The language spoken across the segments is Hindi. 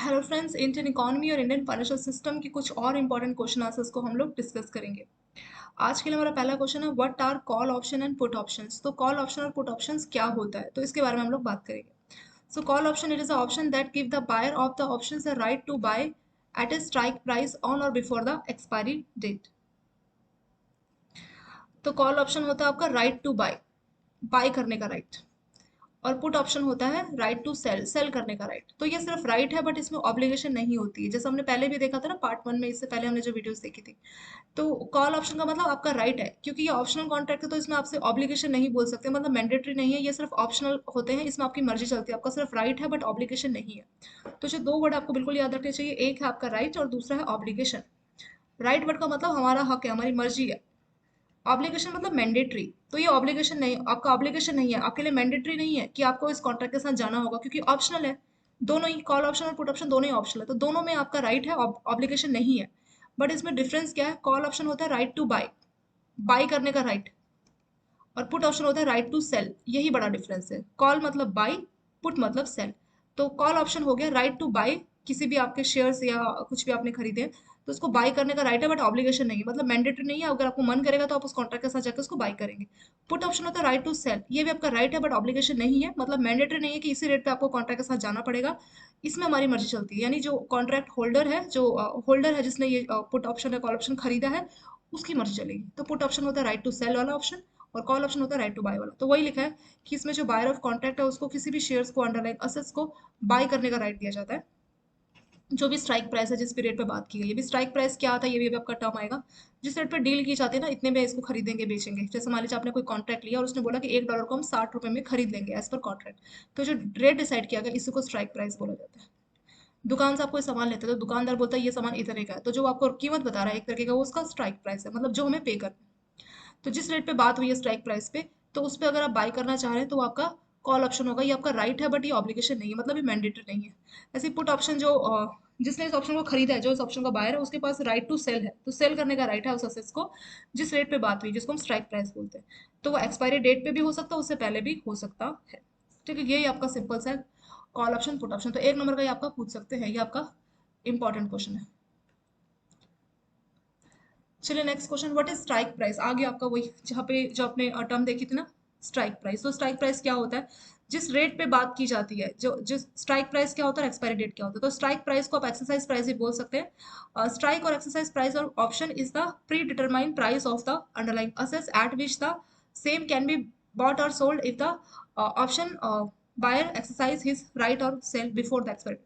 हेलो फ्रेंड्स, इंडियन इकोनॉमी और इंडियन फाइनेंशियल सिस्टम की कुछ और इंपॉर्टेंट क्वेश्चन आंसर्स को हम लोग डिस्कस करेंगे। आज के लिए हमारा पहला क्वेश्चन है, what are call option and put options. तो कॉल ऑप्शन और पुट ऑप्शंस क्या होता है, तो इसके बारे में हम लोग बात करेंगे। So call option, it is a option that give the buyer of the option the right to buy at a strike price on or before the expiry date. तो कॉल ऑप्शन होता है आपका राइट टू बाय, बाय करने का राइट। और पुट ऑप्शन होता है राइट टू सेल, सेल करने का राइट। तो ये सिर्फ राइट है, बट इसमें ऑब्लिगेशन नहीं होती है, जैसे हमने पहले भी देखा था ना पार्ट वन में, इससे पहले हमने जो वीडियोस देखी थी। तो कॉल ऑप्शन का मतलब आपका राइट है, क्योंकि ये ऑप्शनल कॉन्ट्रैक्ट है, तो इसमें आपसे ऑब्लिगेशन नहीं बोल सकते, मतलब मैंडेटरी नहीं है, ये सिर्फ ऑप्शनल होते हैं, इसमें आपकी मर्जी चलती है, आपका सिर्फ राइट है बट ऑब्लिगेशन नहीं है। तो जो दो वर्ड आपको बिल्कुल याद रखने चाहिए, एक है आपका राइट और दूसरा है ऑब्लिगेशन। राइट वर्ड का मतलब हमारा हक है, हमारी मर्जी है। ऑब्लिगेशन मतलब मैंडेटरी। तो ये ऑब्लिगेशन नहीं, आपका ऑब्लिगेशन नहीं है, आपके लिए मैंडेटरी नहीं है कि आपको इस कॉन्ट्रैक्ट के साथ जाना होगा, क्योंकि ऑप्शनल है। दोनों ही, कॉल ऑप्शन और पुट ऑप्शन दोनों ही ऑप्शनल है, तो दोनों में आपका राइट है, ऑब्लिगेशन नहीं है। बट इसमें डिफरेंस क्या है, कॉल ऑप्शन होता है राइट टू बाय, बाय करने का राइट। और पुट ऑप्शन होता है राइट टू सेल, यही बड़ा डिफरेंस है। कॉल मतलब बाय, पुट मतलब सेल। तो कॉल ऑप्शन हो गया राइट टू बाय, किसी भी आपके शेयर्स या कुछ भी आपने खरीदे हैं, तो उसको बाय करने का राइट है, बट ऑब्लिगेशन नहीं है, मतलब मैंडेटरी नहीं है, अगर आपको मन करेगा तो आप उस कॉन्ट्रैक्ट के साथ जाकर उसको बाय करेंगे। पुट ऑप्शन होता है राइट टू सेल, ये भी आपका राइट है बट ऑब्लिगेशन नहीं है, मतलब मैंडेटरी नहीं है कि इसी रेट पे आपको कॉन्ट्रैक्ट के साथ जाना पड़ेगा। इसमें हमारी मर्जी चलती है, यानी जो कॉन्ट्रैक्ट होल्डर है, जो होल्डर है जिसने ये पुट ऑप्शन या कॉल ऑप्शन खरीदा है, उसकी मर्जी चलेगी। तो पुट ऑप्शन होता है राइट टू सेल वाला ऑप्शन, और कॉल ऑप्शन होता है राइट टू बाय वाला। तो वही लिखा है कि इसमें जो बायर ऑफ कॉन्ट्रैक्ट है, उसको किसी भी शेयर्स को, अंडरलाइन असेट्स को बाय करने का राइट दिया जाता है। जो भी स्ट्राइक प्राइस है, जिस पीरियड पे बात की गई है, भी स्ट्राइक प्राइस क्या आता है, ये भी आपका टर्म आएगा। जिस रेट पे डील की जाती है ना, इतने में इसको खरीदेंगे बेचेंगे। जैसे मान लीजिए आपने कोई कॉन्ट्रैक्ट लिया और उसने बोला कि $1 को हम $60 में खरीद लेंगे एज पर कॉन्ट्रैक्ट। तो जो रेट डिसाइड किया गया, इसी को स्ट्राइक प्राइस बोला जाता है। दुकान से आप कोई सामान लेते हैं, तो दुकानदार बोलता है ये सामान इतने का है, तो जो आपको कीमत बता रहा है एक तरीके का, वो उसका स्ट्राइक प्राइस है, मतलब जो हमें पे करना है। तो जिस रेट पे बात हुई है स्ट्राइक प्राइस पे, तो उस पे अगर आप बाय करना चाह रहे हैं, तो वो आपका कॉल ऑप्शन होगा। ये आपका राइट है बट ये ऑब्लिगेशन नहीं है, मतलब ये मैंडेटरी नहीं है। ऐसे पुट ऑप्शन, जो जिसने इस ऑप्शन को खरीदा है, जो इस ऑप्शन का बायर है, उसके पास राइट टू सेल है, तो सेल करने का राइट है उस असेट्स को जिस रेट पे बात हुई, जिसको हम स्ट्राइक प्राइस बोलते हैं। तो वो एक्सपायरी डेट पे भी हो सकता है, उससे पहले भी हो सकता है। ठीक है, यही आपका सिंपल सा कॉल ऑप्शन पुट ऑप्शन। तो एक नंबर का ये आपका पूछ सकते हैं, ये आपका इंपॉर्टेंट क्वेश्चन है। चलिए next question, what is strike price. आगे आपका वही, जहाँ पे जो आपने टर्म देखी थी ना, स्ट्राइक प्राइस। तो स्ट्राइक प्राइस क्या होता है, जिस रेट पे बात की जाती है, जो जिस स्ट्राइक प्राइस क्या होता है, एक्सपायरी डेट क्या होता है। तो स्ट्राइक प्राइस को आप एक्सरसाइज प्राइस भी बोल सकते हैं। Strike or exercise price or option is the predetermined price of the underlying assets at which the same can be bought or sold if the option buyer exercise his right or sell before the expiry.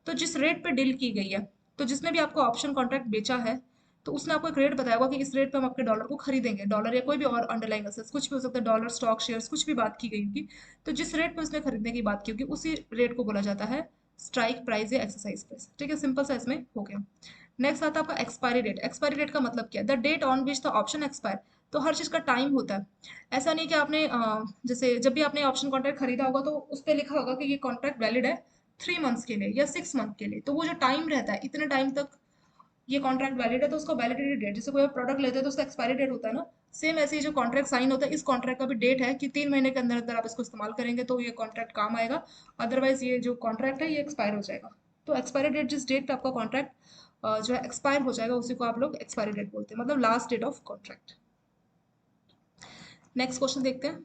तो जिस रेट पे डील की गई है, तो जिसने भी आपको ऑप्शन कॉन्ट्रैक्ट बेचा है, तो उसने आपको एक रेट बताया होगा कि इस रेट पे हम आपके डॉलर को खरीदेंगे, डॉलर या कोई भी और अंडरलाइंग असेट्स, कुछ भी हो सकता है, डॉलर, स्टॉक, शेयर्स, कुछ भी बात की गई होगी। तो जिस रेट पे उसने खरीदने की बात की होगी, उसी रेट को बोला जाता है स्ट्राइक प्राइस या एक्सरसाइज प्राइस। ठीक है, सिंपल सा इसमें हो गया। नेक्स्ट आता है आपका एक्सपायरी डेट। एक्सपायरी डेट का मतलब क्या है, the date on which the option expire. तो हर चीज का टाइम होता है। ऐसा नहीं कि आपने जैसे जब भी आपने ऑप्शन कॉन्ट्रैक्ट खरीदा होगा, तो उस पर लिखा होगा कि ये कॉन्ट्रैक्ट वैलिड है 3 मंथ्स के लिए या 6 मंथ के लिए। तो वो जो टाइम रहता है, इतने टाइम तक ये कॉन्ट्रैक्ट वैलिड है, तो उसका वैलिडिटी डेट, जैसे कोई प्रोडक्ट लेते हैं तो उसका एक्सपायरी डेट होता है ना, सेम ऐसे ही जो कॉन्ट्रैक्ट साइन होता है, इस कॉन्ट्रैक्ट का भी डेट है कि 3 महीने के अंदर अंदर आप इसको इस्तेमाल करेंगे तो ये कॉन्ट्रैक्ट काम आएगा, अदरवाइज ये जो कॉन्ट्रैक्ट है ये एक्सपायर हो जाएगा। तो एक्सपायरी डेट, जिस डेट पे आपका कॉन्ट्रैक्ट जो है एक्सपायर हो जाएगा, उसी को आप लोग एक्सपायरी डेट बोलते हैं, मतलब last date of contract. Next question देखते हैं,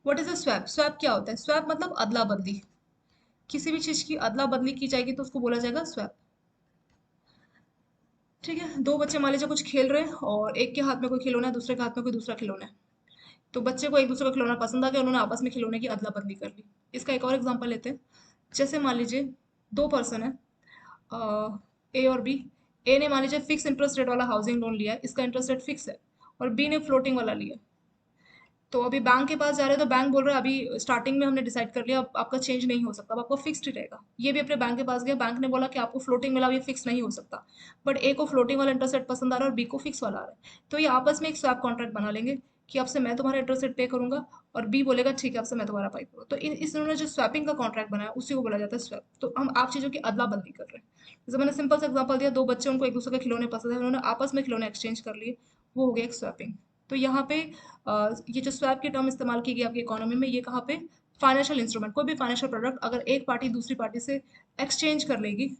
what is a swap. Swap क्या होता है, स्वैप मतलब अदला बदली। किसी भी चीज की अदला बदली की जाएगी तो उसको बोला जाएगा स्वैप। ठीक है, दो बच्चे मान लीजिए कुछ खेल रहे हैं, और एक के हाथ में कोई खिलौना है, दूसरे के हाथ में कोई दूसरा खिलौना है। तो बच्चे को एक दूसरे का खिलौना पसंद आ गया, उन्होंने आपस में खिलौने की अदला बदली कर ली। इसका एक और एग्जांपल लेते हैं। जैसे मान लीजिए दो पर्सन है, ए और बी। ए ने मान लीजिए फिक्स इंटरेस्ट रेट वाला हाउसिंग लोन लिया है, इसका इंटरेस्ट रेट फिक्स है। और बी ने फ्लोटिंग वाला लिया। तो अभी बैंक के पास जा रहे हैं, तो बैंक बोल रहा है अभी स्टार्टिंग में हमने डिसाइड कर लिया, अब आपका चेंज नहीं हो सकता, अब आपको फिक्स्ड ही रहेगा। ये भी अपने बैंक के पास गया, बैंक ने बोला कि आपको फ्लोटिंग मिला, अब ये फिक्स नहीं हो सकता। बट ए को फ्लोटिंग वाला इंटरेस्ट रेट पसंद आ रहा है और बी को फिक्स वाला आ रहा है, तो ये आपस में एक स्वैप कॉन्ट्रैक्ट बना लेंगे कि आपसे मैं तुम्हारा इंटरेस्ट रेट पे करूंगा, और बी बोलेगा ठीक है आपसे मैं तुम्हारा पे करूँगा। तो इस इन्होंने जो स्वैपिंग का कॉन्ट्रैक्ट बनाया, उसी को बोला जाता है स्वैप। तो हम आप चीज़ों की अदला बदली कर रहे हैं। जैसे मैंने सिंपल सा एग्जांपल दिया, दो बच्चे, उनको एक दूसरे के खिलौने पसंद है, उन्होंने आपस में खिलौने एक्सचेंज कर लिए, वो हो गया एक स्वैपिंग। तो यहाँ पे ये जो स्वैप की टर्म इस्तेमाल की गई आपकी इकोनॉमी में, ये कहाँ पे, फाइनेंशियल इंस्ट्रूमेंट, कोई भी फाइनेंशियल प्रोडक्ट अगर एक पार्टी दूसरी पार्टी से एक्सचेंज कर लेगी,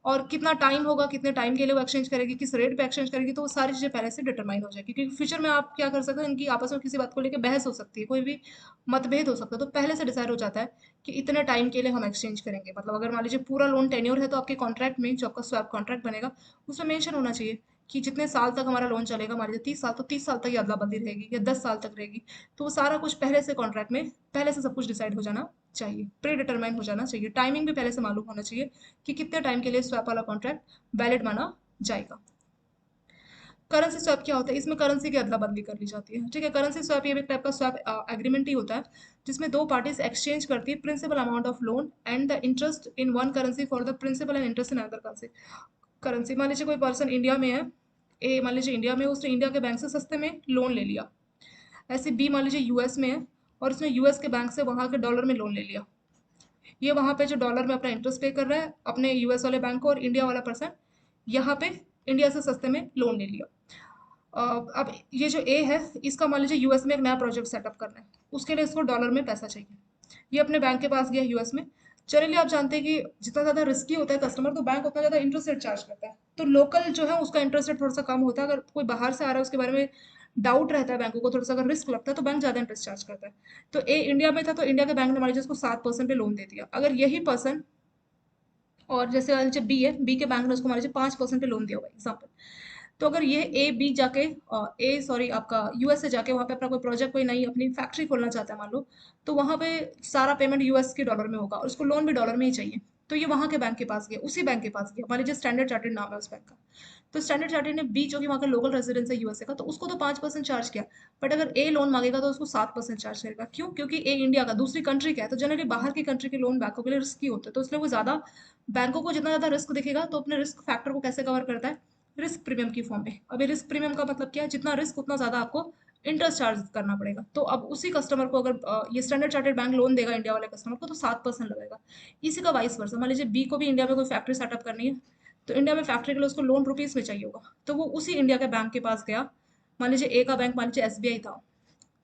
और कितना टाइम होगा, कितने टाइम के लिए वो एक्सचेंज करेगी, किस रेट पे एक्सचेंज करेगी, तो वो सारी चीज़ें पहले से डिटरमाइन हो जाएगी। क्योंकि फ्यूचर में आप क्या कर सकते हैं, इनकी आपस में किसी बात को लेकर बहस हो सकती है, कोई भी मतभेद हो सकता है, तो पहले से डिसाइड हो जाता है कि इतने टाइम के लिए हम एक्सचेंज करेंगे। मतलब अगर मान लीजिए पूरा लोन टेन्योर है, तो आपके कॉन्ट्रैक्ट में जो आपका स्वैप कॉन्ट्रैक्ट बनेगा उसमें मेंशन होना चाहिए कि जितने साल तक हमारा लोन चलेगा, मान लीजिए 30 साल, तो 30 साल तक ये अदला बदली रहेगी या 10 साल तक रहेगी। तो वो सारा कुछ पहले से कॉन्ट्रैक्ट में पहले से सब कुछ डिसाइड हो जाना चाहिए, प्री डिटरमाइन हो जाना चाहिए। टाइमिंग भी पहले से मालूम होना चाहिए कि कितने टाइम के लिए स्वैप वाला कॉन्ट्रैक्ट वैलिड माना जाएगा। करेंसी स्वैप क्या होता है, इसमें करेंसी की अदला बदली कर ली जाती है। ठीक है, करेंसी स्वैप ये भी एक टाइप का स्वैप एग्रीमेंट ही होता है, जिसमें दो पार्टीज एक्सचेंज करती है principal amount of loan and the interest in one currency for the principal and interest in other currency. Currency, मान लीजिए कोई पर्सन इंडिया में है, ए मान लीजिए इंडिया में, उसने इंडिया के बैंक से सस्ते में लोन ले लिया। ऐसे बी मान लीजिए यूएस में है, और उसने यूएस के बैंक से वहाँ के डॉलर में लोन ले लिया। ये वहाँ पे जो डॉलर में अपना इंटरेस्ट पे कर रहा है अपने यूएस वाले बैंक को, और इंडिया वाला पर्सन यहाँ पे इंडिया से सस्ते में लोन ले लिया। अब ये जो ए है, इसका मान लीजिए यूएस में एक नया प्रोजेक्ट सेटअप करना है, उसके लिए इसको डॉलर में पैसा चाहिए। ये अपने बैंक के पास गया यूएस में। चलिए, आप जानते हैं कि जितना ज़्यादा रिस्की होता है कस्टमर, तो बैंक उतना ज़्यादा इंटरेस्ट रेट चार्ज करता है। तो लोकल जो है उसका इंटरेस्ट रेट थोड़ा सा कम होता है। अगर कोई बाहर से आ रहा है, उसके बारे में डाउट रहता है बैंकों को, थोड़ा सा अगर रिस्क लगता है, तो बैंक ज़्यादा इंटरेस्ट चार्ज करता है। तो ए इंडिया में था, तो इंडिया के बैंक ने मान लीजिए उसको 7% पे लोन दे दिया। अगर यही पर्सन, और जैसे मान लीजिए बी है, बी के बैंक ने उसको मान लीजिए 5% पे लोन दिया होगा एग्जाम्पल। तो अगर ये ए बी जाके ए सॉरी आपका यूएस से जाके वहाँ पे अपना कोई प्रोजेक्ट, कोई नई अपनी फैक्ट्री खोलना चाहता है मान लो, तो वहाँ पे सारा पेमेंट यूएस के डॉलर में होगा, और उसको लोन भी डॉलर में ही चाहिए। तो ये वहाँ के बैंक के पास गया, उसी बैंक के पास गया, मान लीजिए स्टैंडर्ड चार्टर्ड नाम है उस बैंक का। तो स्टैंडर्ड चार्टर्ड ने बी, जो कि वहाँ का लोकल रेजिडेंस है यूएसए का, तो उसको तो 5% चार्ज किया। बट अगर ए लोन मांगेगा तो उसको 7% चार्ज करेगा। क्यों? क्योंकि ए इंडिया का, दूसरी कंट्री का है, तो जनरली बाहर की कंट्री के लोन बैंकों के लिए रिस्की होते हैं, तो इसलिए वो ज्यादा, बैंकों को जितना ज्यादा रिस्क दिखेगा, तो अपने रिस्क फैक्टर को कैसे कवर करता है, रिस्क प्रीमियम की फॉर्म में। अब ये रिस्क प्रीमियम का मतलब क्या है, जितना रिस्क उतना ज्यादा आपको इंटरेस्ट चार्ज करना पड़ेगा। तो अब उसी कस्टमर को अगर ये स्टैंडर्ड चार्टर्ड बैंक लोन देगा इंडिया वाले कस्टमर को, तो 7% लगेगा। इसी का वाइस वर्सा, मान लीजिए बी को भी इंडिया में कोई फैक्ट्री सेटअप करनी है, तो इंडिया में फैक्ट्री के लिए उसको लोन रुपीज में चाहिए होगा, तो वो उसी इंडिया के बैंक के पास गया। मान लीजिए ए का बैंक मान लीजिए एसबीआई था,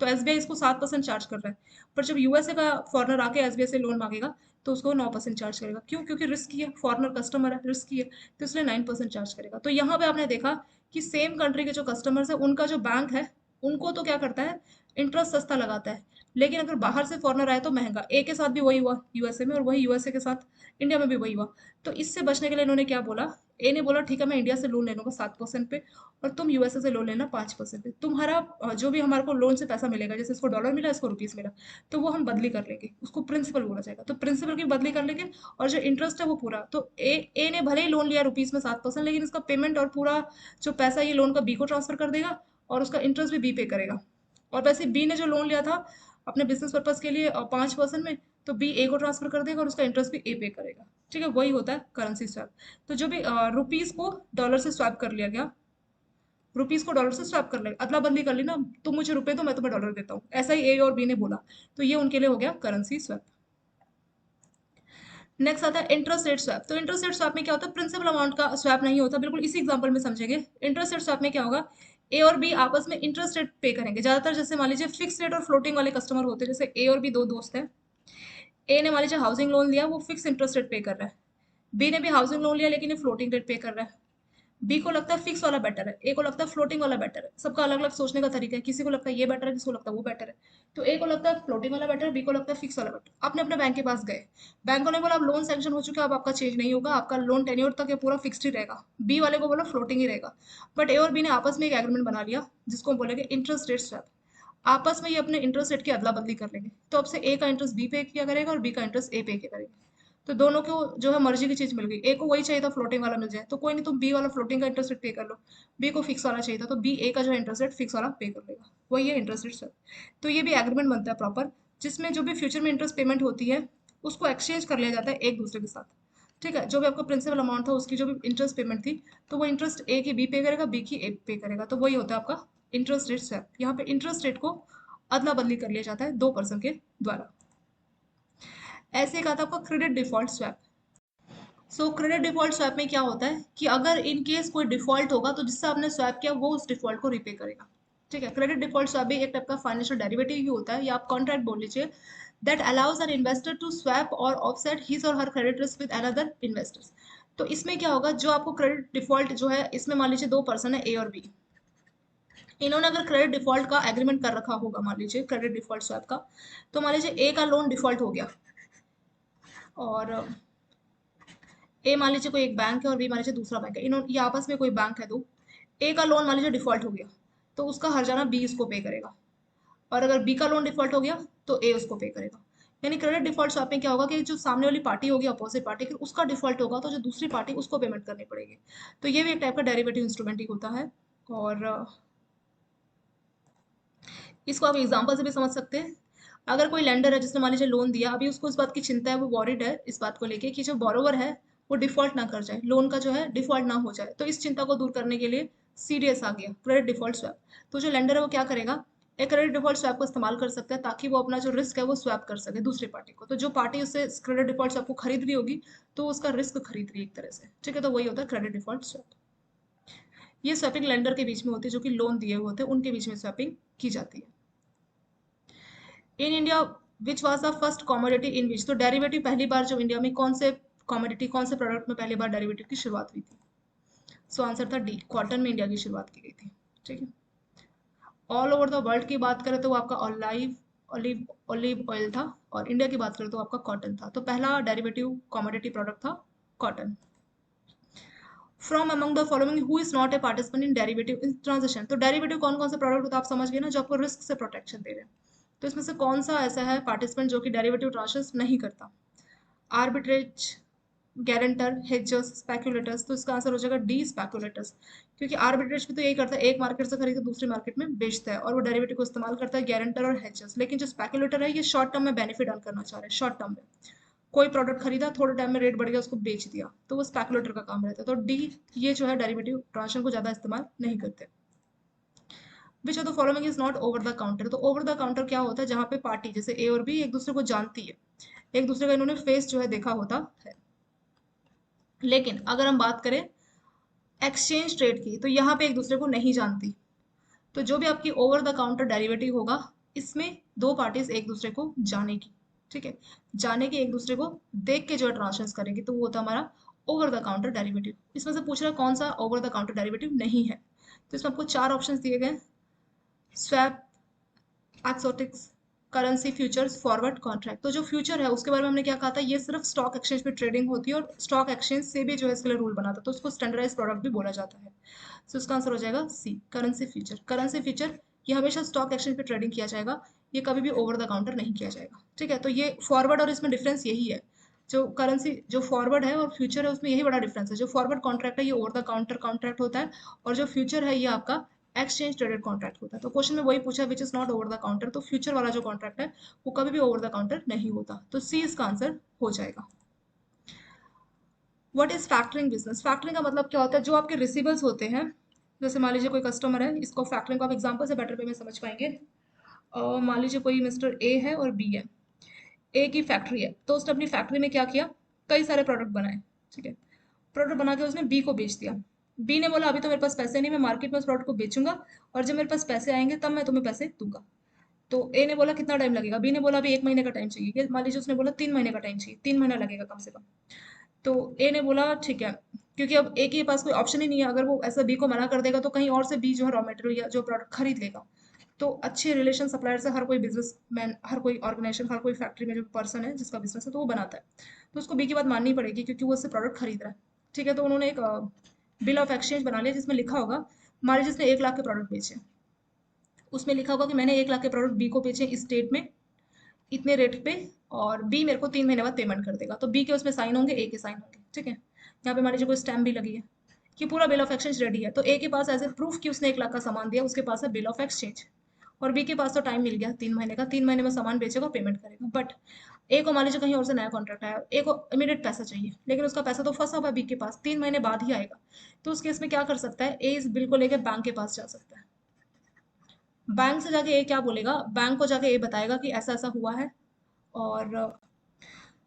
तो एसबीआई इसको 7% चार्ज कर रहा है। पर जब यूएसए का फॉरनर आके एसबीआई से लोन मांगेगा, तो उसको 9% चार्ज करेगा। क्यों? क्योंकि रिस्क है, फॉरनर कस्टमर है, रिस्की है, तो इसलिए 9% चार्ज करेगा। तो यहाँ पे आपने देखा कि सेम कंट्री के जो कस्टमर्स है, उनका जो बैंक है, उनको तो क्या करता है, इंटरेस्ट सस्ता लगाता है। लेकिन अगर बाहर से फॉरनर आए तो महंगा। ए के साथ भी वही हुआ यूएसए में, और वही यूएसए के साथ इंडिया में भी वही हुआ। तो इससे बचने के लिए इन्होंने क्या बोला, ए ने बोला ठीक है मैं इंडिया से लोन ले लूंगा 7% पे, और तुम यूएसए से लोन लेना 5% पे। तुम्हारा जो भी हमारे को लोन से पैसा मिलेगा, जैसे इसको डॉलर मिला, इसको रुपीस मिला, तो वो हम बदली कर लेंगे, उसको प्रिंसिपल बोला जाएगा, तो प्रिंसिपल की बदली कर लेंगे। और जो इंटरेस्ट है वो पूरा, तो ए ने भले ही लोन लिया रुपीस में 7%, लेकिन इसका पेमेंट और पूरा जो पैसा ये लोन का बी को ट्रांसफर कर देगा, और उसका इंटरेस्ट भी बी पे करेगा। और वैसे बी ने जो लोन लिया था अपने बिजनेस पर्पज के लिए 5% में, तो बी ए को ट्रांसफर कर देगा, और उसका इंटरेस्ट भी ए पे करेगा। ठीक है, वही होता है करेंसी स्वैप। तो जो भी रुपीस को डॉलर से स्वैप कर लिया गया, रुपीस को डॉलर से स्वैप कर ले, अदला बदली कर ली ना, तुम मुझे रुपए दो मैं तुम्हें डॉलर देता हूँ, ऐसा ही ए और बी ने बोला। तो ये उनके लिए हो गया करेंसी स्वैप। नेक्स्ट आता है इंटरेस्ट रेट स्वैप। तो इंटरेस्ट रेट स्वैप में क्या होता है, प्रिंसिपल अमाउंट का स्वैप नहीं होता, बिल्कुल इसी एग्जांपल में समझेंगे। इंटरेस्ट रेट स्वैप में क्या होगा, ए और बी आपस में इंटरेस्ट रेट पे करेंगे। ज्यादातर जैसे मान लीजिए फिक्स रेट और फ्लोटिंग वाले कस्टमर होते हैं, जैसे ए और बी दो दोस्त हैं। ए ने मान लीजिए हाउसिंग लोन लिया, वो फिक्स इंटरेस्ट रेट पे कर रहा है। बी ने भी हाउसिंग लोन लिया, लेकिन ये फ्लोटिंग रेट पे कर रहा है। बी को लगता है फिक्स वाला बेटर है, ए को लगता है फ्लोटिंग वाला बेटर है। सबका अलग अलग सोचने का तरीका है, किसी को लगता है ये बेटर है, किसी को लगता है वो बेटर है। तो ए को लगता है फ्लोटिंग वाला बेटर है, बी को लगता है फिक्स वाला बेटर। आपने अपने बैंक के पास गए, बैंकों ने बोला अब लोन सैंक्शन हो चुका है, अब आपका चेंज नहीं होगा, आपका लोन टेन्योर तक ये पूरा फिक्स्ड ही रहेगा। बी वाले को बोला फ्लोटिंग ही रहेगा। बट ए और बी ने आपस में एक एग्रीमेंट बना लिया, जिसको हम बोलेंगे इंटरेस्ट रेट स्वैप। आपस में ये अपने इंटरेस्ट रेट की अदला बदली कर लेंगे, तो अब से ए का इंटरेस्ट बी पे किया करेगा, और बी का इंटरेस्ट ए पे किया करेगा। तो दोनों को जो है मर्जी की चीज मिल गई। ए को वही चाहिए था फ्लोटिंग वाला मिल जाए, तो कोई नहीं, तुम बी वाला फ्लोटिंग का इंटरेस्ट रेट पे कर लो। बी को फिक्स वाला चाहिए था, तो बी ए का जो है इंटरेस्ट रेट फिक्स वाला पे कर लेगा। वही है इंटरेस्ट रेट स्वैप। तो ये भी एग्रीमेंट बनता है प्रॉपर, जिसमें जो भी फ्यूचर में इंटरेस्ट पेमेंट होती है, उसको एक्सचेंज कर लिया जाता है एक दूसरे के साथ। ठीक है, जो भी आपका प्रिंसिपल अमाउंट था, उसकी जो भी इंटरेस्ट पेमेंट थी, तो वो इंटरेस्ट ए की बी पे करेगा, बी की ए पे करेगा। तो वही होता है आपका इंटरेस्ट रेट स्वैप। यहाँ पे इंटरेस्ट रेट को अदला बदली कर लिया जाता है दो पर्सन के द्वारा। ऐसे एक आता है आपका क्रेडिट डिफॉल्ट स्वैप। सो क्रेडिट डिफॉल्ट स्वैप में क्या होता है कि अगर इन केस कोई डिफॉल्ट होगा, तो जिससे आपने स्वैप किया वो उस डिफॉल्ट को रिपे करेगा। ठीक है, क्रेडिट डिफॉल्ट स्वैप भी एक टाइप का फाइनेंशियल डेरिवेटिव ही होता है, या आप कॉन्ट्रैक्ट बोल लीजिए, that allows an investor to swap or offset his or her credit risk with another investors. तो इसमें क्या होगा, जो आपको क्रेडिट डिफॉल्ट जो है, इसमें मान लीजिए दो पर्सन है, ए और बी। इन्होंने अगर क्रेडिट डिफॉल्ट का एग्रीमेंट कर रखा होगा, मान लीजिए क्रेडिट डिफॉल्ट स्वैप का, तो मान लीजिए ए का लोन डिफॉल्ट हो गया, और ए मान लीजिए कोई एक बैंक है और बी मान लीजिए दूसरा बैंक है, इन्होंने ये आपस में कोई बैंक है दो, ए का लोन मान लीजिए डिफॉल्ट हो गया, तो उसका हर्जाना बी उसको पे करेगा, और अगर बी का लोन डिफॉल्ट हो गया तो ए उसको पे करेगा। यानी क्रेडिट डिफॉल्ट स्वैप में क्या होगा कि जो सामने वाली पार्टी होगी अपोजिट पार्टी की, उसका डिफॉल्ट होगा तो जो दूसरी पार्टी उसको पेमेंट करनी पड़ेगी। तो ये भी एक टाइप का डेरिवेटिव इंस्ट्रूमेंट ही होता है। और इसको आप एग्जाम्पल से भी समझ सकते हैं। अगर कोई लेंडर है जिसने मान लीजिए लोन दिया, अभी उसको इस बात की चिंता है, वो वॉरिड है इस बात को लेके कि जो बोरोवर है वो डिफॉल्ट ना कर जाए, लोन का जो है डिफॉल्ट ना हो जाए, तो इस चिंता को दूर करने के लिए सीडीएस आ गया, क्रेडिट डिफॉल्ट स्वैप। तो जो लेंडर है वो क्या करेगा, एक क्रेडिट डिफॉल्ट स्वैप को इस्तेमाल कर सकता है ताकि वो अपना जो रिस्क है वो स्वैप कर सके दूसरी पार्टी को। तो जो पार्टी उससे क्रेडिट डिफॉल्ट स्वैप को खरीद रही होगी, तो उसका रिस्क खरीद रही है एक तरह से, ठीक है। तो वही होता है क्रेडिट डिफॉल्ट स्वैप। ये स्वैपिंग लेंडर के बीच में होती है, जो कि लोन दिए हुए होते हैं उनके बीच में स्वैपिंग की जाती है। In India which was the first commodity in which, तो डेरिवेटिव पहली बार जो इंडिया में कौन से कॉमोडिटी, कौन से प्रोडक्ट में पहली बार डेरिवेटिव की शुरुआत हुई थी? सो आंसर था डी, कॉटन में इंडिया की शुरुआत की गई थी, ठीक है। ऑल ओवर द वर्ल्ड की बात करें तो वो आपका ऑलिव ऑलिव ऑलिव ऑयल था, और इंडिया की बात करें तो आपका कॉटन था। तो पहला डेरिवेटिव कॉमोडिटी प्रोडक्ट था cotton. From among the following who is not a participant in derivative in transaction, तो डेरिवेटिव कौन कौन से प्रोडक्ट होता है आप समझ गए ना, जो आपको रिस्क से प्रोटेक्शन दे रहे हैं। तो इसमें से कौन सा ऐसा है पार्टिसिपेंट जो कि डेरिवेटिव ट्रांजेक्शन नहीं करता? Arbitrage, guarantor, hedgers, speculators. तो इसका आंसर हो जाएगा डी, स्पेकुलेटर्स। क्योंकि आर्बिट्रेज भी तो यही करता है, एक मार्केट से खरीद के दूसरी मार्केट में बेचता है, और वो डेरिवेटिव को इस्तेमाल करता है गारंटर और हेजर्स। लेकिन जो स्पेकुलेटर है ये शॉर्ट टर्म में बेनिफिट अर्न करना चाह रहे हैं, शॉर्ट टर्म में कोई प्रोडक्ट खरीदा, थोड़े टाइम में रेट बढ़ गया, उसको बेच दिया, तो वो स्पेकुलेटर का काम रहता है। तो डी, ये जो है डेरिवेटिव ट्रांजेक्शन को ज्यादा इस्तेमाल नहीं करते। Which of the following is not over the counter, तो ओवर द काउंटर क्या होता है, जहां पे पार्टी जैसे ए और बी एक दूसरे को जानती है, एक दूसरे का इन्होंने फेस जो है देखा होता है। लेकिन अगर हम बात करें एक्सचेंज ट्रेड की, तो यहाँ पे एक दूसरे को नहीं जानती। तो जो भी आपकी ओवर द काउंटर डेरिवेटिव होगा, इसमें दो पार्टीज एक दूसरे को जानेगी, ठीक है, जाने के एक दूसरे को देख के जो है ट्रांजेक्शन करेंगे, तो वो होता है हमारा ओवर द काउंटर डेरिवेटिव। इसमें से पूछ रहा है कौन सा ओवर द काउंटर डेरिवेटिव नहीं है। तो इसमें आपको चार ऑप्शंस दिए गए, swap, exotics, currency, futures, forward, contract. तो जो फ्यूचर है उसके बारे में हमने क्या कहा था, ये सिर्फ स्टॉक एक्सचेंज पे ट्रेडिंग होती है, और स्टॉक एक्सचेंज से भी जो है इसके लिए रूल बना था, तो उसको स्टैंडर्डाइज प्रोडक्ट भी बोला जाता है। सो इसका आंसर हो जाएगा सी, करेंसी फ्यूचर। करेंसी फ्यूचर ये हमेशा स्टॉक एक्सचेंज पे ट्रेडिंग किया जाएगा, ये कभी भी ओवर द काउंटर नहीं किया जाएगा, ठीक है। तो ये फॉरवर्ड और इसमें डिफरेंस यही है, जो करेंसी जो फॉरवर्ड है और फ्यूचर है उसमें यही बड़ा डिफरेंस है। जो फॉरवर्ड कॉन्ट्रैक्ट है ये ओवर द काउंटर कॉन्ट्रैक्ट होता है, और जो फ्यूचर है ये आपका एक्सचेंज ट्रेडेड कॉन्ट्रैक्ट होता है। तो क्वेश्चन में वही पूछा which is not over the counter, तो फ्यूचर वाला जो कॉन्ट्रैक्ट है वो कभी भी ओवर द काउंटर नहीं होता, तो सी इसका आंसर हो जाएगा। What is factoring business, factoring का मतलब क्या होता है, जो आपके रिसीवर्स होते हैं, जैसे मान लीजिए कोई कस्टमर है, इसको फैक्टरिंग को आप एग्जांपल से बेटर वे में समझ पाएंगे। मान लीजिए कोई मिस्टर ए है और बी है, ए की फैक्ट्री है, तो उसने अपनी फैक्ट्री में क्या किया, कई सारे प्रोडक्ट बनाए, ठीक है। प्रोडक्ट बना के उसने बी को बेच दिया। बी ने बोला अभी तो मेरे पास पैसे नहीं, मैं मार्केट में उस प्रोडक्ट को बेचूंगा, और जब मेरे पास पैसे आएंगे तब मैं तुम्हें पैसे दूंगा। तो ए ने बोला कितना टाइम लगेगा, बी ने बोला अभी 1 महीने का टाइम चाहिए, मान लीजिए उसने बोला 3 महीने का टाइम चाहिए, 3 महीना लगेगा कम से कम। तो ए ने बोला ठीक है, क्योंकि अब ए के पास कोई ऑप्शन ही नहीं है, अगर वो ऐसा बी को मना कर देगा तो कहीं और से बी जो है रॉ मटेरियल या जो प्रोडक्ट खरीद लेगा। तो अच्छे रिलेशन सप्लायर से हर कोई बिजनेस मैन, हर कोई ऑर्गेनाइजेशन, हर कोई फैक्ट्री में जो पर्सन है जिसका बिजनेस है तो वो बनाता है, तो उसको बी की बात माननी पड़ेगी क्योंकि वो उससे प्रोडक्ट खरीद रहा है, ठीक है। तो उन्होंने एक बिल ऑफ एक्सचेंज बना लिया जिसमें लिखा होगा, मान लीजिए जिसने 1 लाख के प्रोडक्ट बेचे, उसमें लिखा होगा कि मैंने 1 लाख के प्रोडक्ट बी को बेचे इस डेट में इतने रेट पे, और बी मेरे को 3 महीने बाद पेमेंट कर देगा। तो बी के उसमें साइन होंगे, ए के साइन होंगे, ठीक है। यहाँ पे मान लीजिए कोई स्टैम्प भी लगी है कि पूरा बिल ऑफ एक्सचेंज रेडी है, तो ए के पास एज ए प्रूफ कि उसने 1 लाख का सामान दिया, उसके पास है बिल ऑफ एक्सचेंज, और बी के पास तो टाइम मिल गया 3 महीने का, 3 महीने में सामान बेचेगा पेमेंट करेगा। बट ए को मान लीजिए कहीं और से नया कॉन्ट्रैक्ट आया, ए को इमीडिएट पैसा चाहिए, लेकिन उसका पैसा तो फंसा हुआ है बी के पास, 3 महीने बाद ही आएगा। तो उस केस में क्या कर सकता है, ए इस बिल को लेकर बैंक के पास जा सकता है। बैंक से जाके ए क्या बोलेगा, बैंक को जाके ए बताएगा कि ऐसा ऐसा हुआ है, और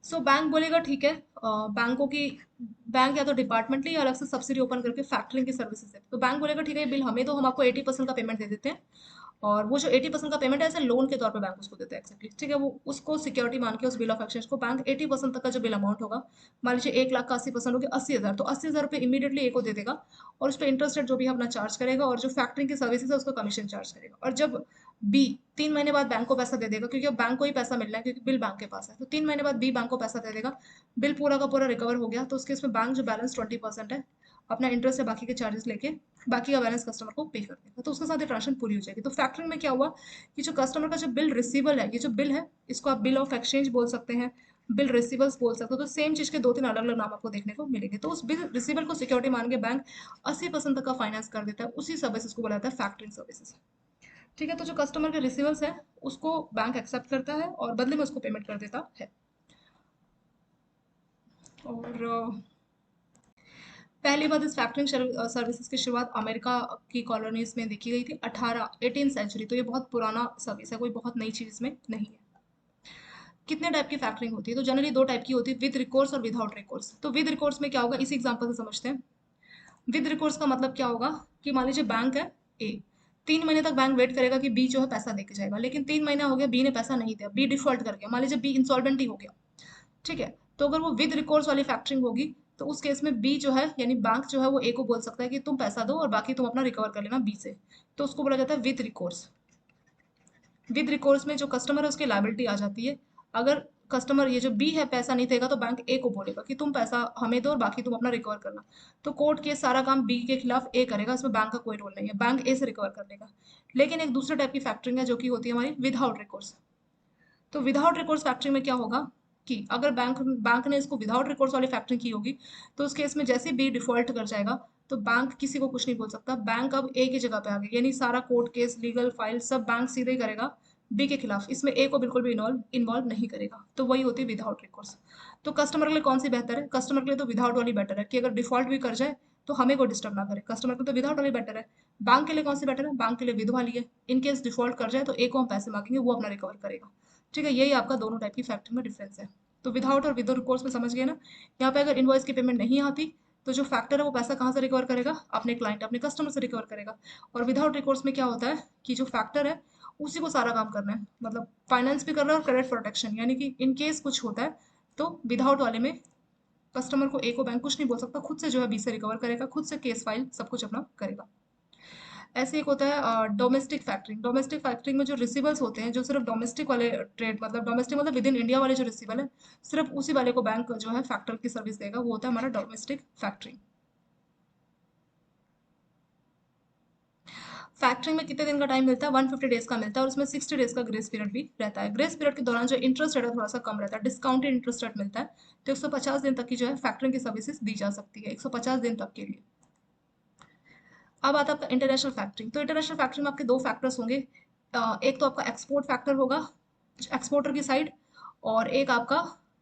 सो बैंक बोलेगा ठीक है, बैंकों की बैंक या तो डिपार्टमेंटली या अलग से सब्सिडी ओपन करके फैक्टरिंग की सर्विसेज है, तो बैंक बोलेगा ठीक है बिल हमें, तो हम आपको 80% का पेमेंट दे देते हैं, और वो जो 80% का पेमेंट है ऐसे लोन के तौर पे बैंक उसको देता है एक्जेक्टली, ठीक है। वो उसको सिक्योरिटी मान के उस बिल ऑफ एक्सचेंज को बैंक 80% तक का जो बिल अमाउंट होगा, मान लीजिए 1 लाख का 80% हो गया 80,000, तो 80,000 रुपये इमीडिएटली ए को दे देगा और उस पर इंटरेस्ट रेट जो भी है अपना चार्ज करेगा और जो फैक्टरिंग की सर्विसेज है उसका कमीशन चार्ज करेगा। और जब बी 3 महीने बाद बैंक को पैसा दे देगा, क्योंकि अब बैंक को ही पैसा मिल रहा है क्योंकि बिल बैंक के पास है, तो 3 महीने बाद बी बैंक को पैसा दे देगा, बिल पूरा का पूरा रिकवर हो गया, तो उसके इसमें बैंक जो बैलेंस 20% है अपना इंटरेस्ट है बाकी के चार्जेस लेके बाकी का बैलेंस कस्टमर को पे कर देगा, तो उसके साथ ये ट्रांजेक्शन पूरी हो जाएगी। तो फैक्टरिंग में क्या हुआ कि जो कस्टमर का जो बिल रिसीवल है, ये जो बिल है इसको आप बिल ऑफ एक्सचेंज बोल सकते हैं, बिल रिसीवल्स बोल सकते हो, तो सेम चीज के 2-3 अलग अलग नाम आपको देखने को मिलेंगे। तो उस बिल रिसीवल को सिक्योरिटी मान के बैंक 80% तक का फाइनेंस कर देता है, उसी सर्विसेज को बोला जाता है फैक्टरिंग सर्विसेज, ठीक है। तो जो कस्टमर के रिसीवल्स है उसको बैंक एक्सेप्ट करता है और बदले में उसको पेमेंट कर देता है। और पहली बार इस फैक्टरिंग सर्विसेज की शुरुआत अमेरिका की कॉलोनीज में देखी गई थी 18 सेंचुरी, तो ये बहुत पुराना सर्विस है, कोई बहुत नई चीज में नहीं है। कितने टाइप की फैक्टरिंग होती है? तो जनरली 2 टाइप की होती है, विद रिकोर्स और विदाउट रिकोर्स। तो विद रिकोर्स में क्या होगा, इसी एग्जांपल से समझते हैं। विद रिकोर्स का मतलब क्या होगा कि मान लीजिए बैंक है ए, 3 महीने तक बैंक वेट करेगा कि बी जो है पैसा देके जाएगा, लेकिन 3 महीना हो गया बी ने पैसा नहीं दिया, बी डिफॉल्ट कर गया, मान लीजिए बी इंसॉल्वेंट ही हो गया, ठीक है। तो अगर वो विद रिकोर्स वाली फैक्टरिंग होगी तो उस केस में बी जो है यानी बैंक जो है वो ए को बोल सकता है कि तुम पैसा दो और बाकी तुम अपना रिकवर कर लेना बी से, तो उसको बोला जाता है विद रिकोर्स। विद रिकोर्स में जो कस्टमर है उसकी लायबिलिटी आ जाती है। अगर कस्टमर ये जो बी है पैसा नहीं देगा तो बैंक ए को बोलेगा कि तुम पैसा हमें दो और बाकी तुम अपना रिकवर करना, तो कोर्ट केस सारा काम बी के खिलाफ ए करेगा, इसमें बैंक का कोई रोल नहीं है, बैंक ए से रिकवर कर लेगा। लेकिन एक दूसरे टाइप की फैक्टरिंग है जो कि होती है हमारी विदाउट रिकोर्स। तो विदाउट रिकोर्स फैक्टरिंग में क्या होगा कि अगर बैंक बैंक ने इसको विदाउट रिकोर्स वाली फैक्टरिंग की होगी तो उस केस में जैसे बी डिफॉल्ट कर जाएगा तो बैंक किसी को कुछ नहीं बोल सकता, बैंक अब ए की जगह पे आ गया, यानी सारा कोर्ट केस लीगल फाइल सब बैंक सीधे ही करेगा बी के खिलाफ, इसमें ए को बिल्कुल भी इन्वॉल्व नहीं करेगा, तो वही होती है विदाउट रिकोर्स। तो कस्टमर के लिए कौन सी बेहतर है? कस्टमर के लिए तो विदाउट वाली बेटर है कि अगर डिफॉल्ट भी कर जाए तो हमें कोई डिस्टर्ब ना करे, कस्टमर के लिए तो विदाउट वाली बेटर है। बैंक के लिए कौन सी बेटर है? बैंक के लिए विद वाली है, इन केस डिफॉल्ट कर जाए तो ए को हम पैसे मांगेंगे, वो अपना रिकवर करेगा, ठीक है। यही आपका दोनों टाइप की फैक्टरिंग में डिफरेंस है। तो विदाउट और विद कोर्स में समझ गए ना। यहाँ पे अगर इनवॉइस की पेमेंट नहीं आती तो जो फैक्टर है वो पैसा कहाँ से रिकवर करेगा? अपने क्लाइंट अपने कस्टमर से रिकवर करेगा। और विदाउट रिकोर्स में क्या होता है कि जो फैक्टर है उसी को सारा काम करना है, मतलब फाइनेंस भी कर रहा है और क्रेडिट प्रोटेक्शन, यानी कि इन केस कुछ होता है तो विदाउट वाले में कस्टमर को ए को बैंक कुछ नहीं बोल सकता, खुद से जो है बी से रिकवर करेगा, खुद से केस फाइल सब कुछ अपना करेगा। ऐसे एक होता है डोमेस्टिक फैक्टरिंग। डोमेस्टिक फैक्टरिंग में जो रिसीवर्स होते हैं जो सिर्फ डोमेस्टिक वाले ट्रेड, मतलब डोमेस्टिक मतलब विद इन इंडिया वाले जो रिसीवर है सिर्फ उसी वाले को बैंक जो है फैक्टर की सर्विस देगा, वो होता है हमारा डोमेस्टिक फैक्टरिंग। फैक्टरिंग में कितने दिन का टाइम मिलता है? 150 डेज का मिलता है और उसमें 60 डेज का ग्रेस पीरियड भी रहता है। ग्रेस पीरियड के दौरान जो इंटरेस्ट रेट है थोड़ा सा कम रहता है, डिस्काउंटेड इंटरेस्ट रेट मिलता है, तो 150 दिन तक की जो है फैक्टरिंग की सर्विसेज दी जा सकती है, 150 दिन तक के लिए। अब आता है आपका इंटरनेशनल फैक्टरिंग। तो इंटरनेशनल फैक्टरिंग में आपके 2 फैक्टर्स होंगे, एक तो आपका एक्सपोर्ट फैक्टर होगा एक्सपोर्टर की साइड, और एक आपका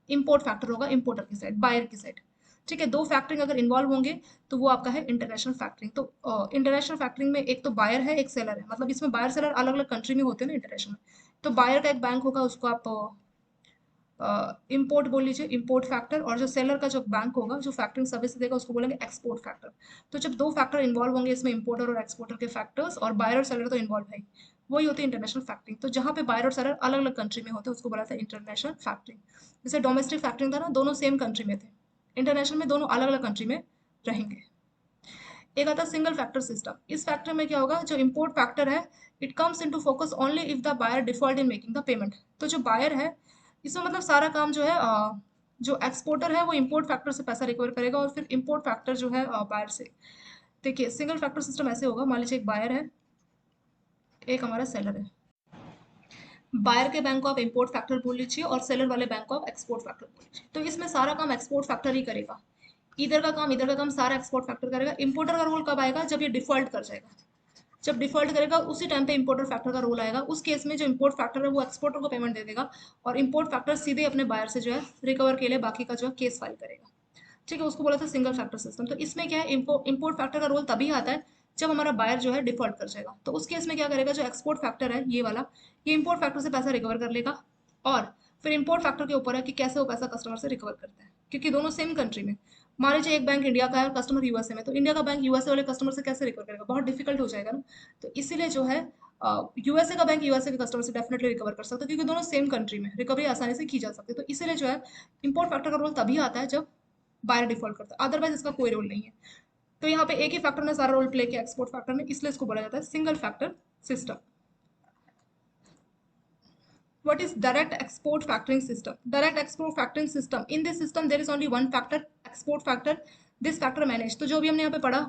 इम्पोर्ट फैक्टर होगा इम्पोर्टर की साइड, बायर की साइड, ठीक है। 2 फैक्टरिंग अगर इन्वॉल्व होंगे तो वो आपका है इंटरनेशनल फैक्टरिंग। तो इंटरनेशनल फैक्टरिंग में एक तो बायर है एक सेलर है, मतलब इसमें बायर सेलर अलग अलग कंट्री में होते हैं ना इंटरनेशनल में। तो बायर का एक बैंक होगा उसको आप इम्पोर्ट बोल लीजिए, इम्पोर्ट फैक्टर, और जो सेलर का जो बैंक होगा जो फैक्टरिंग सर्विस देगा उसको बोलेंगे एक्सपोर्ट फैक्टर। तो जब 2 फैक्टर इन्वॉल्व होंगे इसमें इम्पोर्टर और एक्सपोर्टर के फैक्टर्स, और बायर और सेलर तो इन्वॉल्व है ही, वही होती है इंटरनेशनल फैक्टरिंग। तो जहाँ पे बायर और सेलर अलग अलग कंट्री में होते हैं उसको बोला था इंटरनेशनल फैक्टरिंग। जैसे डोमेस्टिक फैक्टरिंग था ना, दोनों सेम कंट्री में थे, इंटरनेशनल में दोनों अलग अलग कंट्री में रहेंगे। एक आता है सिंगल फैक्टर सिस्टम। इस फैक्टर में क्या होगा, जो इम्पोर्ट फैक्टर है it comes into focus only if the buyer default in making the payment. तो जो बायर है इसमें मतलब सारा काम जो है जो एक्सपोर्टर है वो इम्पोर्ट फैक्टर से पैसा रिकवर करेगा और फिर इम्पोर्ट फैक्टर जो है बायर से। देखिए सिंगल फैक्टर सिस्टम ऐसे होगा, मान लीजिए एक बायर है एक हमारा सेलर है, बायर के बैंक को आप इम्पोर्ट फैक्टर बोल लीजिए और सेलर वाले बैंक को आप एक्सपोर्ट फैक्टर बोल लीजिए। तो इसमें सारा काम एक्सपोर्ट फैक्टर ही करेगा, इधर का काम सारा एक्सपोर्ट फैक्टर करेगा। इंपोर्टर का रोल कब आएगा? जब ये डिफॉल्ट कर जाएगा, जब डिफॉल्ट करेगा उसी टाइम पे इंपोर्टर फैक्टर का रोल आएगा। उस केस में जो इंपोर्ट फैक्टर है वो एक्सपोर्टर को पेमेंट दे देगा और इंपोर्ट फैक्टर सीधे अपने बायर से जो है रिकवर के लिए बाकी का जो है केस फाइल करेगा, ठीक है। उसको बोला था सिंगल फैक्टर सिस्टम। तो इसमें क्या है, इंपोर्ट फैक्टर का रोल तभी आता है जब हमारा बायर जो है डिफॉल्ट कर जाएगा, तो उस केस में क्या करेगा, जो एक्सपोर्ट फैक्टर है ये वाला, ये इंपोर्ट फैक्टर से पैसा रिकवर कर लेगा और फिर इंपोर्ट फैक्टर के ऊपर है कि कैसे वो पैसा कस्टमर से रिकवर करता है, क्योंकि दोनों सेम कंट्री में, मान लीजिए एक बैंक इंडिया का है और कस्टमर यूएसए में, तो इंडिया का बैंक यूएसए वाले कस्टमर से कैसे रिकवर करेगा, बहुत डिफिकल्ट हो जाएगा ना। तो इसीलिए जो है यूएसए का बैंक यूएसए के कस्टमर से डेफिनेटली रिकवर कर सकता है, क्योंकि दोनों सेम कंट्री में रिकवरी आसानी से की जा सकती है। तो इसीलिए जो है इंपोर्ट फैक्टर का रोल तभी आता है जब बायर डिफॉल्ट करता है, अदरवाइज इसका कोई रोल नहीं है। तो यहाँ पे एक ही फैक्टर ने सारा रोल प्ले किया एक्सपोर्ट फैक्टर ने, इसलिए इसको बोला जाता है single factor system. What is direct export factoring system? Direct export factoring system, in this system there is only one factor, export factor. This factor manage, तो जो भी हमने यहाँ पे पढ़ा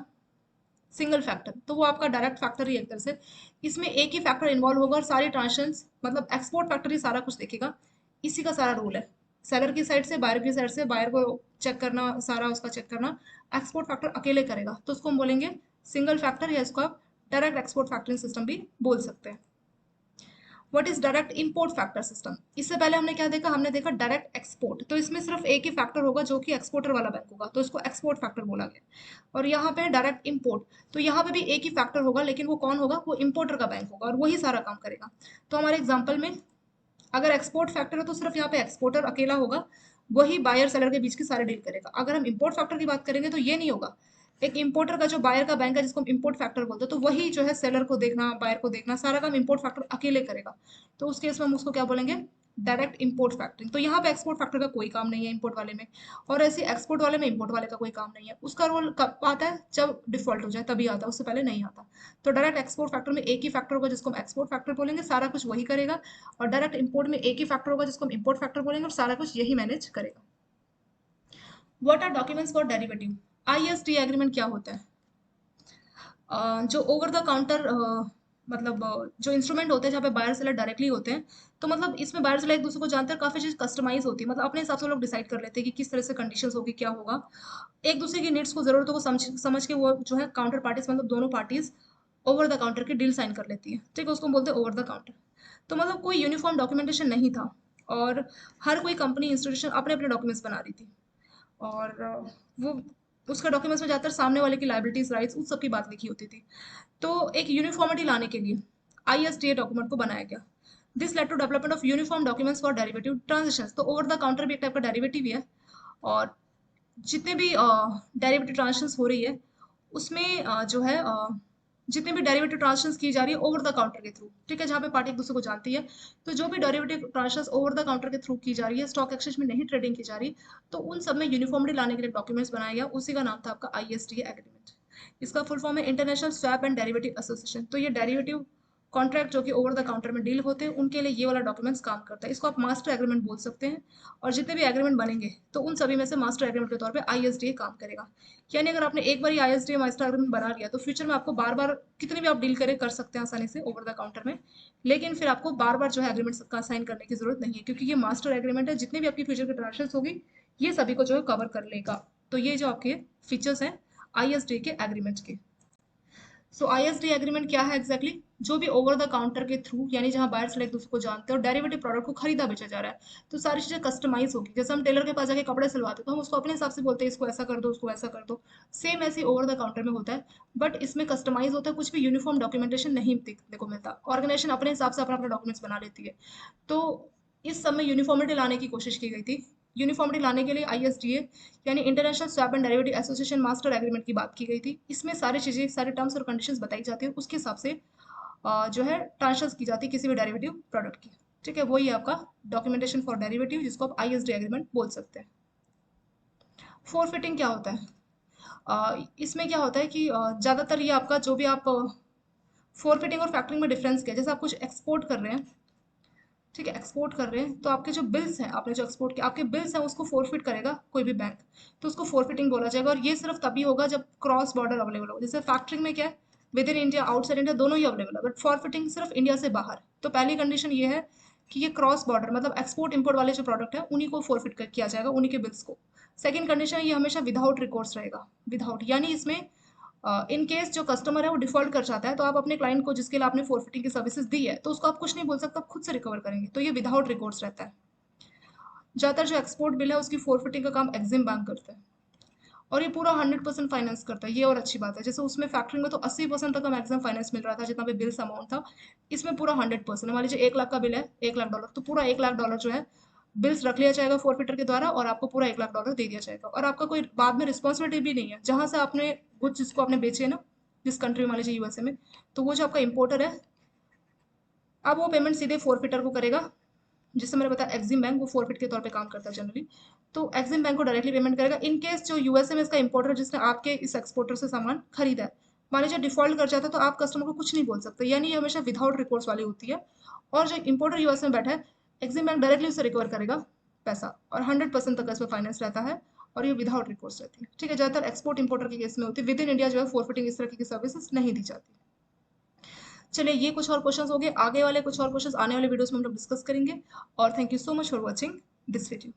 सिंगल फैक्टर, तो वो आपका डायरेक्ट फैक्टर ही एक तरह से, इसमें एक ही फैक्टर इन्वॉल्व होगा और सारी ट्रांजेक्शन, मतलब एक्सपोर्ट फैक्टर ही सारा कुछ देखेगा। इसी का सारा रूल है, सेलर की साइड से बायर की साइड से, बायर को चेक करना, सारा उसका चेक करना एक्सपोर्ट फैक्टर अकेले करेगा, तो उसको हम बोलेंगे सिंगल फैक्टर, या इसको आप डायरेक्ट एक्सपोर्ट फैक्टरिंग सिस्टम भी बोल सकते हैं। What is direct import factor system? इससे पहले हमने क्या देखा, हमने देखा डायरेक्ट एक्सपोर्ट, तो इसमें सिर्फ एक ही फैक्टर होगा जो कि एक्सपोर्टर वाला बैंक होगा, तो इसको एक्सपोर्ट फैक्टर बोला गया। और यहाँ पे डायरेक्ट इंपोर्ट, तो यहाँ पे भी एक ही फैक्टर होगा, लेकिन वो कौन होगा, वो इंपोर्टर का बैंक होगा और वही सारा काम करेगा। तो हमारे एग्जाम्पल में अगर एक्सपोर्ट फैक्टर है तो सिर्फ यहाँ पे एक्सपोर्टर अकेला होगा, वही बायर सेलर के बीच की सारी डील करेगा। अगर हम इंपोर्ट फैक्टर की बात करेंगे तो ये नहीं होगा, एक इंपोर्टर का जो बायर का बैंक है जिसको हम इंपोर्ट फैक्टर बोलते हैं, तो वही जो है सेलर को देखना, बायर को देखना, सारा काम इंपोर्ट फैक्टर अकेले करेगा। तो उस केस में हम उसको क्या बोलेंगे, डायरेक्ट इंपोर्ट फैक्टरिंग। तो यहाँ पे एक्सपोर्ट फैक्टर का कोई काम नहीं है इंपोर्ट वाले में, और ऐसे एक्सपोर्ट वाले में इंपोर्ट वाले का कोई काम नहीं है। उसका रोल कब आता है, जब डिफॉल्ट हो जाए तभी आता है, उससे पहले नहीं आता। तो डायरेक्ट एक्सपोर्ट फैक्टर में एक ही फैक्टर होगा जिसको हम एक्सपोर्ट फैक्टर बोलेंगे, सारा कुछ वही करेगा। और डायरेक्ट इंपोर्ट में एक ही फैक्टर होगा जिसको हम इंपोर्ट फैक्टर बोलेंगे और सारा कुछ यही मैनेज करेगा। What are documents for derivative? ISD agreement क्या होता है? जो ओवर द काउंटर, मतलब जो इंस्ट्रूमेंट होते हैं जहाँ पे बायर सेलर डायरेक्टली होते हैं, तो मतलब इसमें बायर सेलर एक दूसरे को जानते हैं, काफी चीज कस्टमाइज होती है, मतलब अपने हिसाब से लोग डिसाइड कर लेते हैं कि किस तरह से कंडीशंस होगी, क्या होगा। एक दूसरे की नीड्स को, जरूरतों को समझ समझ के वो जो है काउंटर पार्टीज, मतलब दोनों पार्टीज ओवर द काउंटर की डील साइन कर लेती है, ठीक है, उसको हम बोलते हैं ओवर द काउंटर। तो मतलब कोई यूनिफॉर्म डॉक्यूमेंटेशन नहीं था, और हर कोई कंपनी इंस्टीट्यूशन अपने अपने डॉक्यूमेंट्स बना रही थी, और वो उसका डॉक्यूमेंट्स में ज़्यादातर सामने वाले की लाइबिलिटीज, राइट्स, उस सब की बात लिखी होती थी। तो एक यूनिफॉर्मिटी लाने के लिए आईएसडीए डॉक्यूमेंट को बनाया गया। This led to development of uniform documents for derivative transactions. तो ओवर द काउंटर भी एक टाइप का डेरिवेटिव ही है, और जितने भी डेरिवेटिव ट्रांजेक्शंस हो रही है उसमें जो है जितने भी डेरिवेटिव ट्रांजेक्शंस की जा रही है ओवर द काउंटर के थ्रू, ठीक है, जहाँ पे पार्टी एक दूसरे को जानती है, तो जो भी derivative transactions over the counter के थ्रू की जा रही है, स्टॉक एक्सचेंज में नहीं ट्रेडिंग की जा रही, तो उन सब में यूनिफॉर्मिटी लाने के लिए डॉक्यूमेंट्स बनाया गया, उसी का नाम था आपका आईएसडीए एग्रीमेंट। इसका फुल फॉर्म है international swap and derivative association. तो ये डेरिवेटिव कॉन्ट्रैक्ट जो कि ओवर द काउंटर में डील होते हैं उनके लिए ये वाला डॉक्यूमेंट्स काम करता है, इसको आप मास्टर एग्रीमेंट बोल सकते हैं। और जितने भी एग्रीमेंट बनेंगे तो उन सभी में से मास्टर एग्रीमेंट के तौर पे आईएसडीए काम करेगा। यानी अगर आपने एक बार ही आईएसडीए मास्टर एग्रीमेंट बना लिया तो फ्यूचर में आपको बार बार कितनी भी आप डील करें कर सकते हैं आसानी से ओवर द काउंटर में, लेकिन फिर आपको बार बार जो है एग्रीमेंट का साइन करने की जरूरत नहीं है, क्योंकि ये मास्टर एग्रीमेंट है, जितनी भी आपकी फ्यूचर की ट्रांजेक्शन होगी ये सभी को जो है कवर कर लेगा। तो ये जो आपके फीचर्स हैं आईएसडीए के एग्रीमेंट के। सो आईएसडी एग्रीमेंट क्या है एग्जैक्टली exactly? जो भी ओवर द काउंटर के थ्रू, यानी जहां बायर सेलर एक दूसरे को जानते हैं और डेरिवेटिव प्रोडक्ट को खरीदा बेचा जा रहा है, तो सारी चीजें कस्टमाइज होगी। जैसे हम टेलर के पास जाके कपड़े सिलवाते हैं तो हम उसको अपने हिसाब से बोलते हैं इसको ऐसा कर दो, उसको ऐसा कर दो, सेम ऐसे ओवर द काउंटर में होता है, बट इसमें कस्टमाइज होता है, कुछ भी यूनिफॉर्म डॉक्यूमेंटेशन नहीं देखने को मिलता, ऑर्गेनाइजेशन अपने हिसाब से अपना अपना डॉक्यूमेंट्स बना लेती है। तो इस सब में यूनिफॉर्मिटी लाने की कोशिश की गई थी। यूनिफॉर्मिटी लाने के लिए आईएसडीए यानी international swap and derivative association master agreement की बात की गई थी। इसमें सारी चीजें, सारे टर्म्स और कंडीशंस बताई जाती है, उसके हिसाब से जो है ट्रांजेक्शन की जाती है किसी भी डेरिवेटिव प्रोडक्ट की, ठीक है, वही है आपका डॉक्यूमेंटेशन फॉर डेरिवेटिव, जिसको आप आईएसडी एग्रीमेंट बोल सकते हैं। फोरफिटिंग क्या होता है? इसमें क्या होता है कि ज्यादातर ये आपका जो भी आप फोरफिटिंग और फैक्टरिंग में डिफरेंस क्या है, जैसे आप कुछ एक्सपोर्ट कर रहे हैं, ठीक है, एक्सपोर्ट कर रहे हैं, तो आपके जो बिल्स हैं, आपने जो एक्सपोर्ट किया, आपके बिल्स हैं, उसको फोरफिट करेगा कोई भी बैंक, तो उसको फोरफिटिंग बोला जाएगा। और ये सिर्फ तभी होगा जब क्रॉस बॉर्डर अवेलेबल हो। जैसे फैक्टरिंग में क्या है, with in India outside India दोनों ही अवेलेबल है, बट फॉरफिटिंग सिर्फ इंडिया से बाहर। तो पहली कंडीशन ये है कि ये क्रॉस बॉर्डर, मतलब एक्सपोर्ट इंपोर्ट वाले जो प्रोडक्ट है उन्हीं को फोरफिट किया जाएगा, उन्हीं के बिल्स को। सेकंड कंडीशन, ये हमेशा विदाउट रिकॉर्ड्स रहेगा, विदाउट, यानी इसमें इन केस जो कस्टमर है वो डिफॉल्ट कर जाता है, तो आप अपने क्लाइंट को जिसके लिए आपने फोरफिटिंग की सर्विसेज दी है तो उसको आप कुछ नहीं बोल सकते, आप खुद से रिकवर करेंगे, तो ये विदाउट रिकॉर्ड्स रहता है। ज्यादातर जो एक्सपोर्ट बिल है उसकी फोरफिटिंग का काम एग्जिम बैंक करता है, और ये पूरा 100% फाइनेंस करता है, ये और अच्छी बात है। जैसे उसमें फैक्टरिंग में तो 80% तक मैक्सिमम फाइनेंस मिल रहा था जितना भी बिल्स अमाउंट था, इसमें पूरा 100%। मान लीजिए 1 लाख का बिल है, $1 लाख, तो पूरा $1 लाख जो है बिल्स रख लिया जाएगा फोरफिटर के द्वारा और आपको पूरा $1 लाख दे दिया जाएगा और आपका कोई बाद में रिस्पॉन्सिबिलिटी भी नहीं है। जहां से आपने गुड्स जिसको आपने बेचे ना, जिस कंट्री में, मान लीजिए यूएसए में, तो वो जो आपका इम्पोर्टर है, अब वो पेमेंट सीधे फोरफिटर को करेगा। जिससे मैंने बताया एक्सिम बैंक, वो फोरफिट के तौर पे काम करता है जनरली। तो एक्सिम बैंक को डायरेक्टली पेमेंट करेगा। इन केस जो यूएसए में इसका इंपोर्टर जिसने आपके इस एक्सपोर्टर से सामान खरीदा है, मान लीजिए डिफॉल्ट कर जाता है, तो आप कस्टमर को कुछ नहीं बोल सकते, यानी ये हमेशा विदाउट रिकोर्स वाली होती है। और जो इंपोर्टर यूएस में बैठा है, एक्सिम बैंक डायरेक्टली उसे रिकवर करेगा पैसा, और 100% तक इसमें फाइनेंस रहता है, और ये विदाउट रिकोर्स रहती है। ठीक है, ज्यादातर एक्सपोर्ट इंपोर्टर के केस में होती है। विद इन इंडिया जो है फोरफिटिंग इस तरह की सर्विसेज नहीं दी जाती। चलिए, ये कुछ और क्वेश्चंस हो गए। आगे वाले कुछ और क्वेश्चंस आने वाले वीडियोस में हम लोग डिस्कस करेंगे। और thank you so much for watching this video.